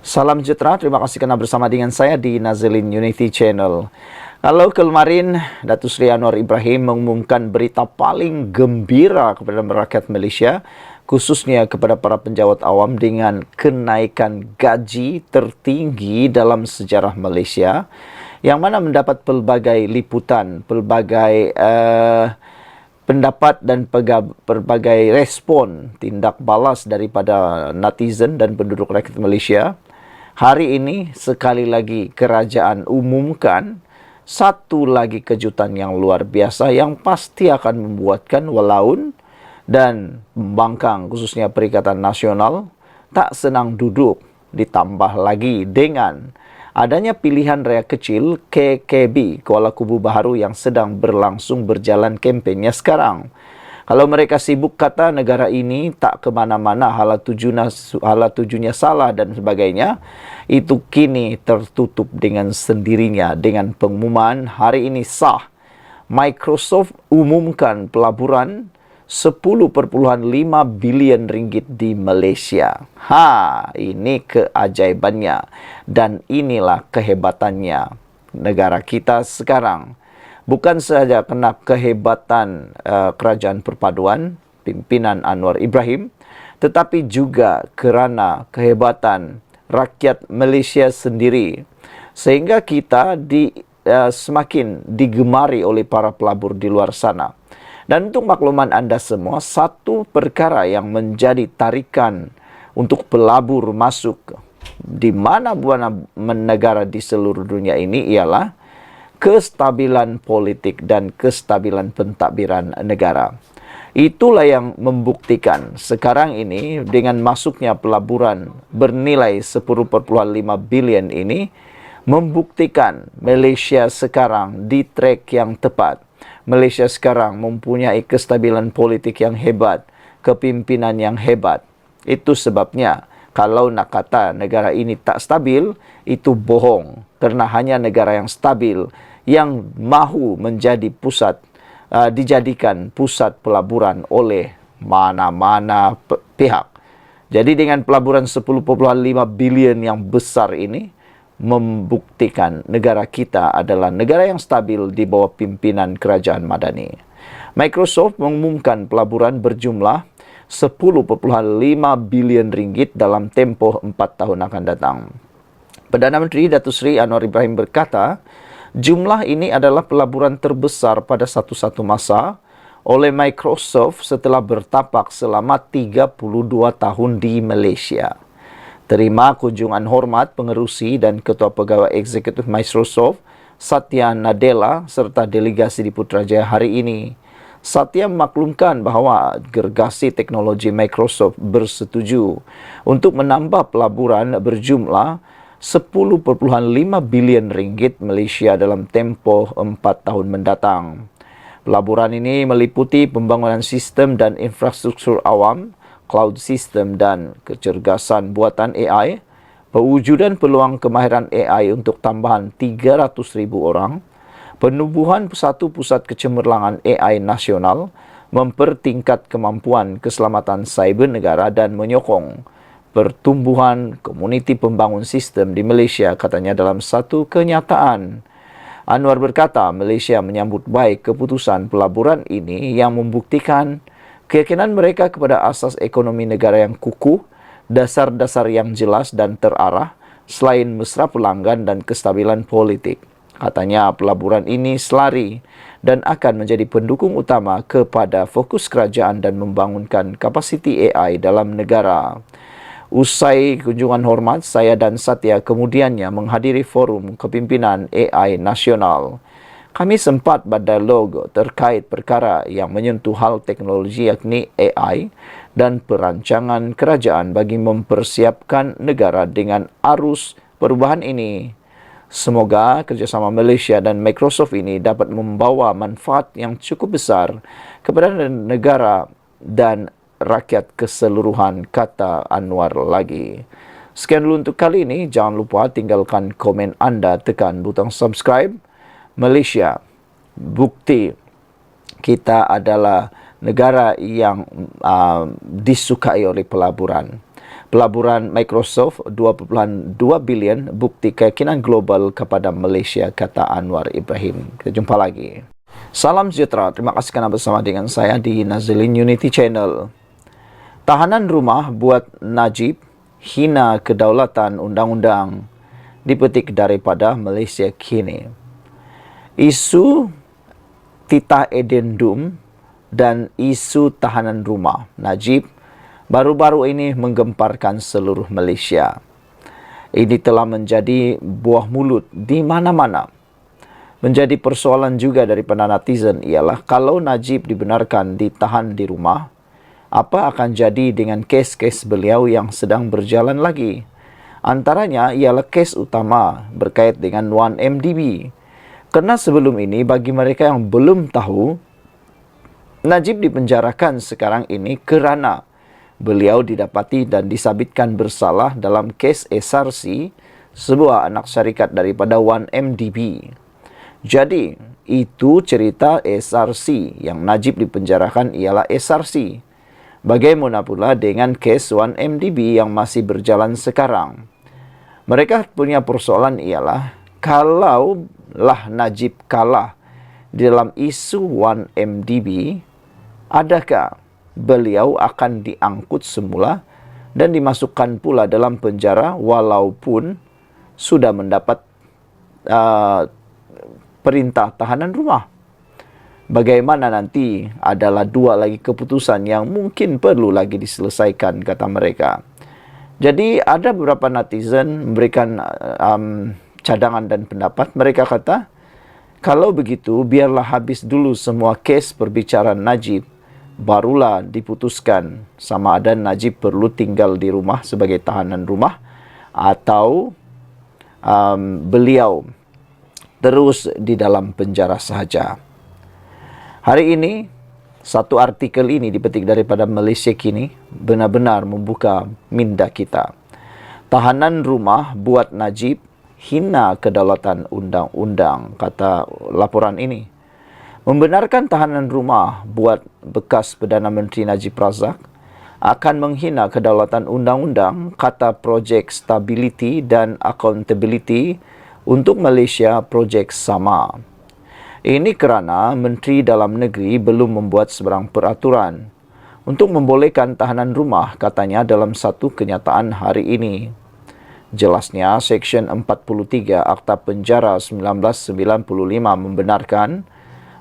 Salam sejahtera, terima kasih karena bersama dengan saya di Nazilin Unity Channel. Kalau kemarin Datuk Seri Anwar Ibrahim mengumumkan berita paling gembira kepada rakyat Malaysia, khususnya kepada para penjawat awam dengan kenaikan gaji tertinggi dalam sejarah Malaysia, yang mana mendapat pelbagai liputan, pelbagai pendapat dan berbagai respon tindak balas daripada netizen dan penduduk rakyat Malaysia. Hari ini sekali lagi kerajaan umumkan satu lagi kejutan yang luar biasa yang pasti akan membuatkan walaun dan pembangkang khususnya Perikatan Nasional tak senang duduk, ditambah lagi dengan adanya pilihan raya kecil KKB Kuala Kubu Baharu yang sedang berjalan kempennya sekarang. Kalau mereka sibuk kata negara ini tak ke mana-mana, hala tujuannya salah dan sebagainya, itu kini tertutup dengan sendirinya dengan pengumuman hari ini sah. Microsoft umumkan pelaburan 10.5 bilion ringgit di Malaysia. Ini keajaibannya dan inilah kehebatannya negara kita sekarang. Bukan sahaja kena kehebatan kerajaan perpaduan pimpinan Anwar Ibrahim, tetapi juga kerana kehebatan rakyat Malaysia sendiri, sehingga kita semakin digemari oleh para pelabur di luar sana. Dan untuk makluman anda semua, satu perkara yang menjadi tarikan untuk pelabur masuk di mana-mana negara di seluruh dunia ini ialah kestabilan politik dan kestabilan pentadbiran negara. Itulah yang membuktikan sekarang ini dengan masuknya pelaburan bernilai 10.5 bilion ini, membuktikan Malaysia sekarang di trek yang tepat. Malaysia sekarang mempunyai kestabilan politik yang hebat, kepimpinan yang hebat. Itu sebabnya kalau nak kata negara ini tak stabil, itu bohong. Kerana hanya negara yang stabil yang mahu menjadi dijadikan pusat pelaburan oleh mana-mana pihak. Jadi dengan pelaburan 10.5 bilion yang besar ini, membuktikan negara kita adalah negara yang stabil di bawah pimpinan kerajaan madani. Microsoft mengumumkan pelaburan berjumlah 10.5 bilion ringgit dalam tempoh 4 tahun akan datang. Perdana Menteri Datuk Seri Anwar Ibrahim berkata, jumlah ini adalah pelaburan terbesar pada satu-satu masa oleh Microsoft setelah bertapak selama 32 tahun di Malaysia. Terima kunjungan hormat pengerusi dan Ketua Pegawai Eksekutif Microsoft, Satya Nadella, serta delegasi di Putrajaya hari ini. Satya memaklumkan bahawa gergasi teknologi Microsoft bersetuju untuk menambah pelaburan berjumlah 10.5 bilion ringgit Malaysia dalam tempoh 4 tahun mendatang. Pelaburan ini meliputi pembangunan sistem dan infrastruktur awam, cloud system dan kecergasan buatan AI, pewujudan peluang kemahiran AI untuk tambahan 300,000 orang, penubuhan satu pusat kecemerlangan AI nasional, mempertingkat kemampuan keselamatan cyber negara dan menyokong pertumbuhan komuniti pembangun sistem di Malaysia, katanya dalam satu kenyataan. Anwar berkata Malaysia menyambut baik keputusan pelaburan ini yang membuktikan keyakinan mereka kepada asas ekonomi negara yang kukuh, dasar-dasar yang jelas dan terarah, selain mesra pelanggan dan kestabilan politik. Katanya pelaburan ini selari dan akan menjadi pendukung utama kepada fokus kerajaan dan membangunkan kapasiti AI dalam negara. Usai kunjungan hormat, saya dan Satya kemudiannya menghadiri forum kepimpinan AI nasional. Kami sempat berdialog terkait perkara yang menyentuh hal teknologi yakni AI dan perancangan kerajaan bagi mempersiapkan negara dengan arus perubahan ini. Semoga kerjasama Malaysia dan Microsoft ini dapat membawa manfaat yang cukup besar kepada negara dan rakyat keseluruhan, kata Anwar lagi. Sekian dulu untuk kali ini. Jangan lupa tinggalkan komen anda, tekan butang subscribe. Malaysia, bukti kita adalah negara yang disukai oleh pelaburan. Pelaburan Microsoft 2.2 bilion bukti keyakinan global kepada Malaysia, kata Anwar Ibrahim. Kita jumpa lagi. Salam sejahtera. Terima kasih kerana bersama dengan saya di Nazilin Unity Channel. Tahanan rumah buat Najib hina kedaulatan undang-undang, dipetik daripada Malaysia Kini. Isu titah edendum dan isu tahanan rumah Najib baru-baru ini menggemparkan seluruh Malaysia. Ini telah menjadi buah mulut di mana-mana. Menjadi persoalan juga daripada netizen ialah kalau Najib dibenarkan ditahan di rumah, apa akan jadi dengan kes-kes beliau yang sedang berjalan lagi? Antaranya ialah kes utama berkait dengan 1MDB. Kerana sebelum ini, bagi mereka yang belum tahu, Najib dipenjarakan sekarang ini kerana beliau didapati dan disabitkan bersalah dalam kes SRC, sebuah anak syarikat daripada 1MDB. Jadi, itu cerita SRC. Yang Najib dipenjarakan ialah SRC. Bagaimana pula dengan kes 1MDB yang masih berjalan sekarang? Mereka punya persoalan ialah, kalaulah Najib kalah di dalam isu 1MDB, adakah beliau akan diangkut semula dan dimasukkan pula dalam penjara walaupun sudah mendapat perintah tahanan rumah? Bagaimana nanti adalah dua lagi keputusan yang mungkin perlu lagi diselesaikan, kata mereka. Jadi ada beberapa netizen memberikan cadangan dan pendapat. Mereka kata, kalau begitu biarlah habis dulu semua kes perbicaraan Najib, barulah diputuskan sama ada Najib perlu tinggal di rumah sebagai tahanan rumah atau beliau terus di dalam penjara sahaja. Hari ini, satu artikel ini dipetik daripada Malaysia Kini benar-benar membuka minda kita. Tahanan rumah buat Najib hina kedaulatan undang-undang, kata laporan ini. Membenarkan tahanan rumah buat bekas Perdana Menteri Najib Razak akan menghina kedaulatan undang-undang, kata Projek Stability dan Accountability untuk Malaysia Projek Sama. Ini kerana Menteri Dalam Negeri belum membuat sebarang peraturan untuk membolehkan tahanan rumah, katanya dalam satu kenyataan hari ini. Jelasnya, Seksyen 43 Akta Penjara 1995 membenarkan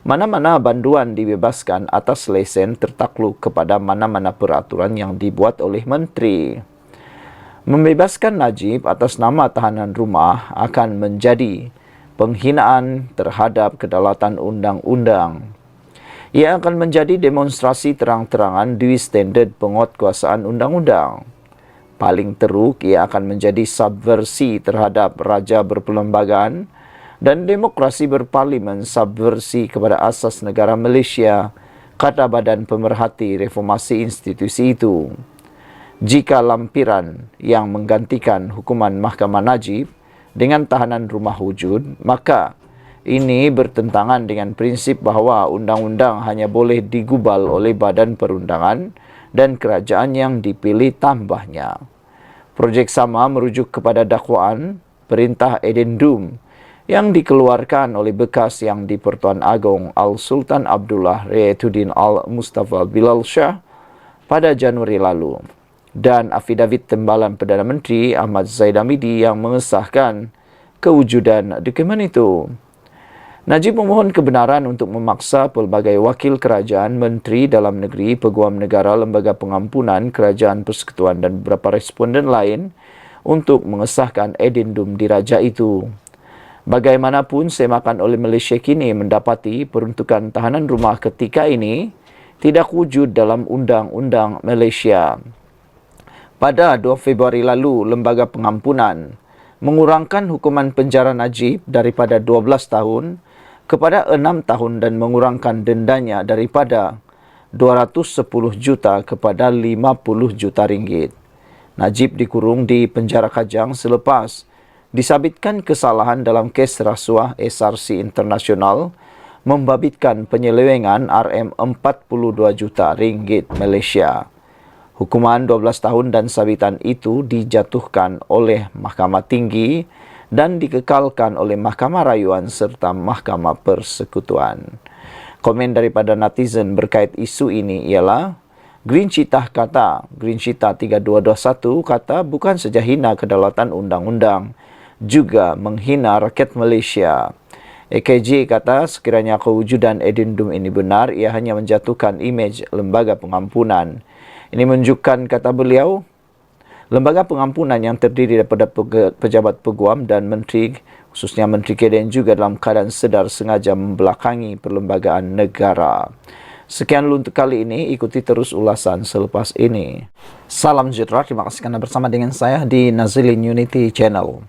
mana-mana banduan dibebaskan atas lesen tertakluk kepada mana-mana peraturan yang dibuat oleh menteri. Membebaskan Najib atas nama tahanan rumah akan menjadi penghinaan terhadap kedaulatan undang-undang. Ia akan menjadi demonstrasi terang-terangan di standard penguatkuasaan undang-undang. Paling teruk, ia akan menjadi subversi terhadap raja berperlembagaan dan demokrasi berparlimen, subversi kepada asas negara Malaysia, kata Badan Pemerhati Reformasi institusi itu. Jika lampiran yang menggantikan hukuman Mahkamah Najib dengan tahanan rumah wujud, maka ini bertentangan dengan prinsip bahawa undang-undang hanya boleh digubal oleh badan perundangan dan kerajaan yang dipilih tambahnya. Projek Sama merujuk kepada dakwaan perintah edendum yang dikeluarkan oleh bekas Yang di-Pertuan Agong Al-Sultan Abdullah Riyatuddin Al-Mustafa Bilal Shah pada Januari lalu, dan afidavit Timbalan Perdana Menteri Ahmad Zaid Hamidi yang mengesahkan kewujudan dokumen itu. Najib memohon kebenaran untuk memaksa pelbagai wakil kerajaan, Menteri Dalam Negeri, Peguam Negara, Lembaga Pengampunan, Kerajaan Persekutuan dan beberapa responden lain untuk mengesahkan edendum diraja itu. Bagaimanapun, semakan oleh Malaysia Kini mendapati peruntukan tahanan rumah ketika ini tidak wujud dalam Undang-Undang Malaysia. Pada 2 Februari lalu, Lembaga Pengampunan mengurangkan hukuman penjara Najib daripada 12 tahun kepada 6 tahun dan mengurangkan dendanya daripada 210 juta kepada 50 juta ringgit. Najib dikurung di penjara Kajang selepas disabitkan kesalahan dalam kes rasuah SRC Internasional membabitkan penyelewengan RM42 juta ringgit Malaysia. Hukuman 12 tahun dan sabitan itu dijatuhkan oleh Mahkamah Tinggi dan dikekalkan oleh Mahkamah Rayuan serta Mahkamah Persekutuan. Komen daripada netizen berkait isu ini ialah, Green Cheetah 3221 kata bukan saja hina kedaulatan undang-undang, juga menghina rakyat Malaysia. AKJ kata sekiranya kewujudan Edindum ini benar, ia hanya menjatuhkan imej lembaga pengampunan. Ini menunjukkan, kata beliau, lembaga pengampunan yang terdiri daripada pejabat peguam dan menteri, khususnya Menteri KDN juga dalam keadaan sedar sengaja membelakangi perlembagaan negara. Sekian dulu untuk kali ini, ikuti terus ulasan selepas ini. Salam sejahtera, terima kasih kerana bersama dengan saya di Nazilin Unity Channel.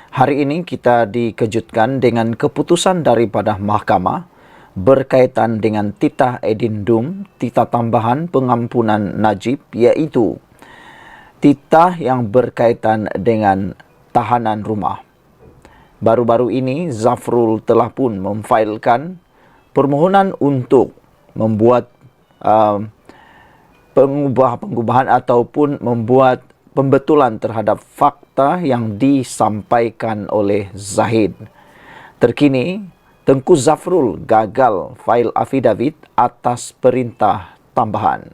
Hari ini kita dikejutkan dengan keputusan daripada mahkamah berkaitan dengan titah edindum, titah tambahan pengampunan Najib, iaitu titah yang berkaitan dengan tahanan rumah. Baru-baru ini, Zafrul telah pun memfailkan permohonan untuk membuat pengubahan ataupun membuat pembetulan terhadap fakta yang disampaikan oleh Zahid. Terkini, Tengku Zafrul gagal fail affidavit atas perintah tambahan.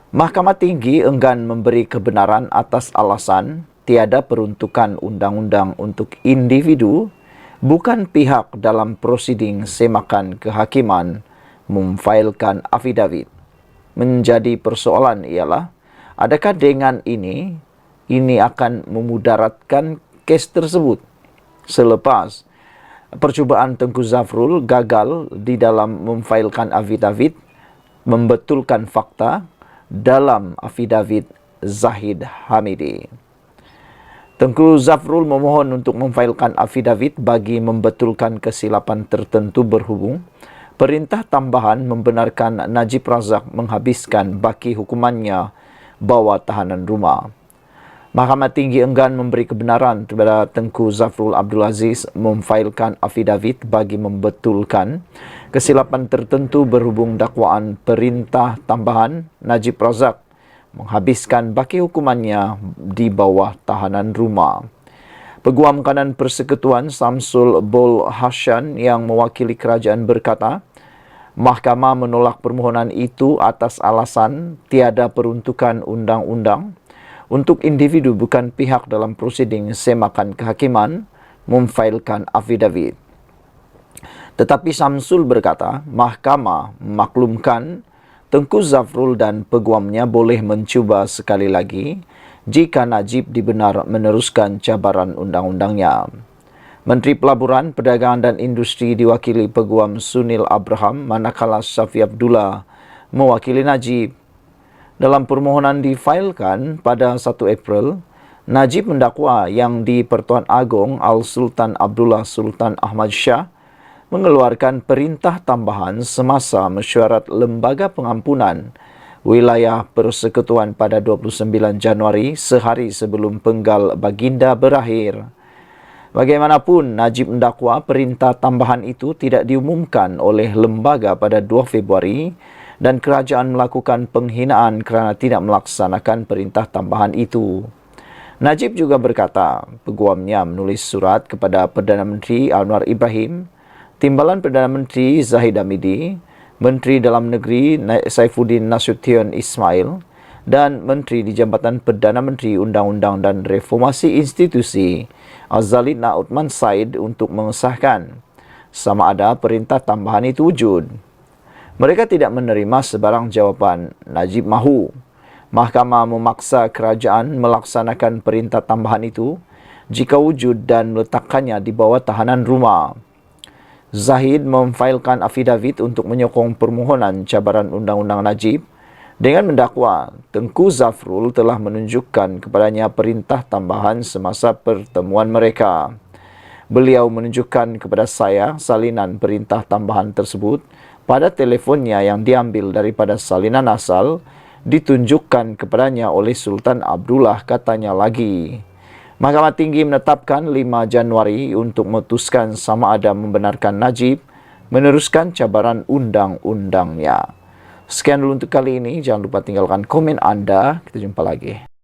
Mahkamah Tinggi enggan memberi kebenaran atas alasan tiada peruntukan undang-undang untuk individu, bukan pihak dalam prosiding semakan kehakiman memfailkan affidavit. Menjadi persoalan ialah, adakah dengan ini akan memudaratkan kes tersebut selepas percubaan Tengku Zafrul gagal di dalam memfailkan affidavit, membetulkan fakta dalam affidavit Zahid Hamidi. Tengku Zafrul memohon untuk memfailkan affidavit bagi membetulkan kesilapan tertentu berhubung perintah tambahan membenarkan Najib Razak menghabiskan baki hukumannya bawah tahanan rumah. Mahkamah Tinggi enggan memberi kebenaran kepada Tengku Zafrul Abdul Aziz memfailkan affidavit bagi membetulkan kesilapan tertentu berhubung dakwaan perintah tambahan Najib Razak menghabiskan baki hukumannya di bawah tahanan rumah. Peguam Kanan Persekutuan Samsul Bol Hashan yang mewakili kerajaan berkata, mahkamah menolak permohonan itu atas alasan tiada peruntukan undang-undang untuk individu bukan pihak dalam prosiding semakan kehakiman memfailkan affidavit. Tetapi Samsul berkata, mahkamah memaklumkan Tengku Zafrul dan peguamnya boleh mencuba sekali lagi jika Najib dibenar meneruskan cabaran undang-undangnya. Menteri Pelaburan, Perdagangan dan Industri diwakili Peguam Sunil Abraham, manakala Syafi Abdullah mewakili Najib. Dalam permohonan difailkan pada 1 April, Najib mendakwa yang di Pertuan Agong Al-Sultan Abdullah Sultan Ahmad Shah mengeluarkan perintah tambahan semasa mesyuarat Lembaga Pengampunan Wilayah Persekutuan pada 29 Januari, sehari sebelum penggal baginda berakhir. Bagaimanapun, Najib mendakwa perintah tambahan itu tidak diumumkan oleh lembaga pada 2 Februari dan kerajaan melakukan penghinaan kerana tidak melaksanakan perintah tambahan itu. Najib juga berkata, peguamnya menulis surat kepada Perdana Menteri Anwar Ibrahim, Timbalan Perdana Menteri Zahid Hamidi, Menteri Dalam Negeri Saifuddin Nasution Ismail dan Menteri di Jabatan Perdana Menteri Undang-Undang dan Reformasi Institusi Azalid Uthman Said untuk mengesahkan sama ada perintah tambahan itu wujud. Mereka tidak menerima sebarang jawapan. Najib mahu mahkamah memaksa kerajaan melaksanakan perintah tambahan itu jika wujud dan meletakkannya di bawah tahanan rumah. Zahid memfailkan affidavit untuk menyokong permohonan cabaran undang-undang Najib dengan mendakwa Tengku Zafrul telah menunjukkan kepadanya perintah tambahan semasa pertemuan mereka. Beliau menunjukkan kepada saya salinan perintah tambahan tersebut pada telefonnya yang diambil daripada salinan asal ditunjukkan kepadanya oleh Sultan Abdullah, katanya lagi. Mahkamah Tinggi menetapkan 5 Januari untuk memutuskan sama ada membenarkan Najib meneruskan cabaran undang-undangnya. Sekian dulu untuk kali ini. Jangan lupa tinggalkan komen Anda. Kita jumpa lagi.